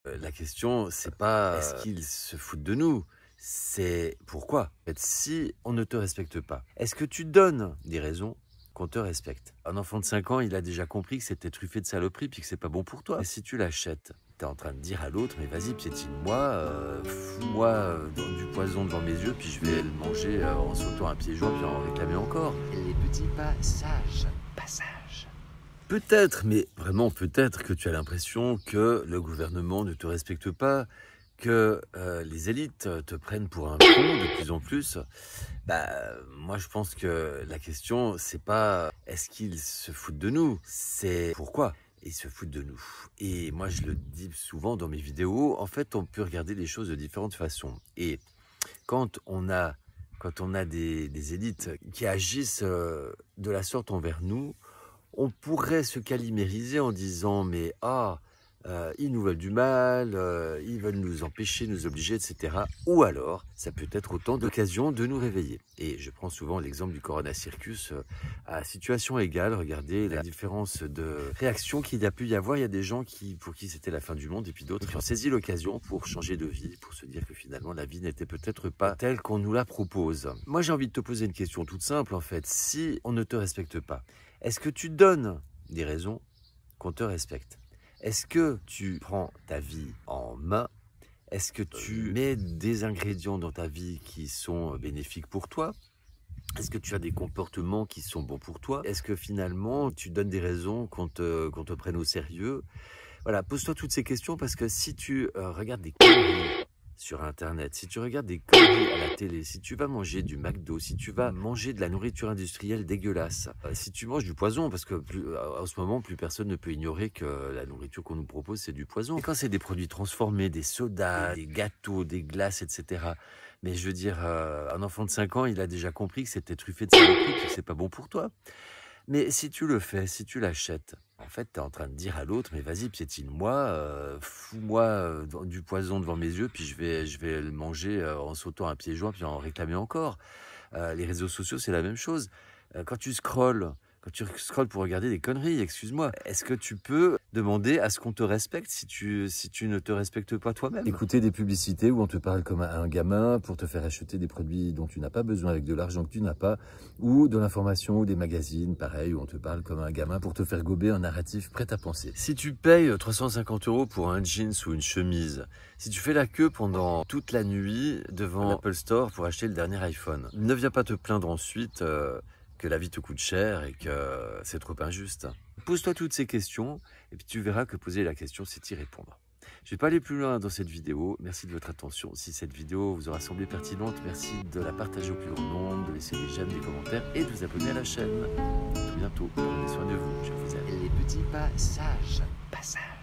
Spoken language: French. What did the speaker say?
La question, c'est pas est-ce qu'ils se foutent de nous, c'est pourquoi. En fait, si on ne te respecte pas, est-ce que tu donnes des raisons qu'on te respecte? Un enfant de 5 ans, il a déjà compris que c'était truffé de saloperies puis que c'est pas bon pour toi. Et si tu l'achètes, t'es en train de dire à l'autre, mais vas-y, piétine-moi, fous-moi du poison devant mes yeux, puis je vais le manger en sautant un pied joint, puis en réclamer encore. Les petits passages. Passages. Peut-être, mais vraiment peut-être que tu as l'impression que le gouvernement ne te respecte pas, que les élites te prennent pour un con de plus en plus. Bah, moi je pense que la question, c'est pas est-ce qu'ils se foutent de nous, c'est pourquoi ils se foutent de nous. Et moi je le dis souvent dans mes vidéos, en fait on peut regarder les choses de différentes façons. Et quand on a, des élites qui agissent de la sorte envers nous, on pourrait se calimériser en disant mais ils nous veulent du mal, ils veulent nous empêcher, nous obliger, etc. Ou alors, ça peut être autant d'occasions de nous réveiller. Et je prends souvent l'exemple du Corona Circus. À situation égale, regardez la différence de réaction qu'il y a pu y avoir. Il y a des gens pour qui c'était la fin du monde et puis d'autres qui ont saisi l'occasion pour changer de vie, pour se dire que finalement la vie n'était peut-être pas telle qu'on nous la propose. Moi j'ai envie de te poser une question toute simple en fait. Si on ne te respecte pas, est-ce que tu donnes des raisons qu'on te respecte? Est-ce que tu prends ta vie en main? Est-ce que tu mets des ingrédients dans ta vie qui sont bénéfiques pour toi? Est-ce que tu as des comportements qui sont bons pour toi? Est-ce que finalement tu donnes des raisons qu'on te prenne au sérieux? Voilà, pose-toi toutes ces questions parce que si tu regardes des conneries sur Internet, si tu regardes des conneries à la télé, si tu vas manger du McDo, si tu vas manger de la nourriture industrielle dégueulasse, si tu manges du poison, parce que en ce moment, plus personne ne peut ignorer que la nourriture qu'on nous propose, c'est du poison. Et quand c'est des produits transformés, des sodas, des gâteaux, des glaces, etc., mais je veux dire, un enfant de 5 ans, il a déjà compris que c'était truffé de saloperies, puis que c'est pas bon pour toi. Mais si tu le fais, si tu l'achètes, en fait, tu es en train de dire à l'autre, mais vas-y, piétine-moi, fous-moi du poison devant mes yeux, puis je vais le manger en sautant un pied joint, puis en réclamer encore. Les réseaux sociaux, c'est la même chose. Quand tu scrolles pour regarder des conneries, excuse-moi, est-ce que tu peux demander à ce qu'on te respecte si tu ne te respectes pas toi-même? Écouter des publicités où on te parle comme un gamin pour te faire acheter des produits dont tu n'as pas besoin avec de l'argent que tu n'as pas, ou de l'information ou des magazines, pareil, où on te parle comme un gamin pour te faire gober un narratif prêt à penser. Si tu payes 350 € pour un jeans ou une chemise, si tu fais la queue pendant toute la nuit devant l'Apple Store pour acheter le dernier iPhone, ne viens pas te plaindre ensuite que la vie te coûte cher et que c'est trop injuste. Pose-toi toutes ces questions et puis tu verras que poser la question, c'est y répondre. Je ne vais pas aller plus loin dans cette vidéo. Merci de votre attention. Si cette vidéo vous aura semblé pertinente, merci de la partager au plus grand nombre, de laisser des j'aime, des commentaires et de vous abonner à la chaîne. À tout bientôt. Prenez soin de vous. Je vous aime. Les petits passages. Passages.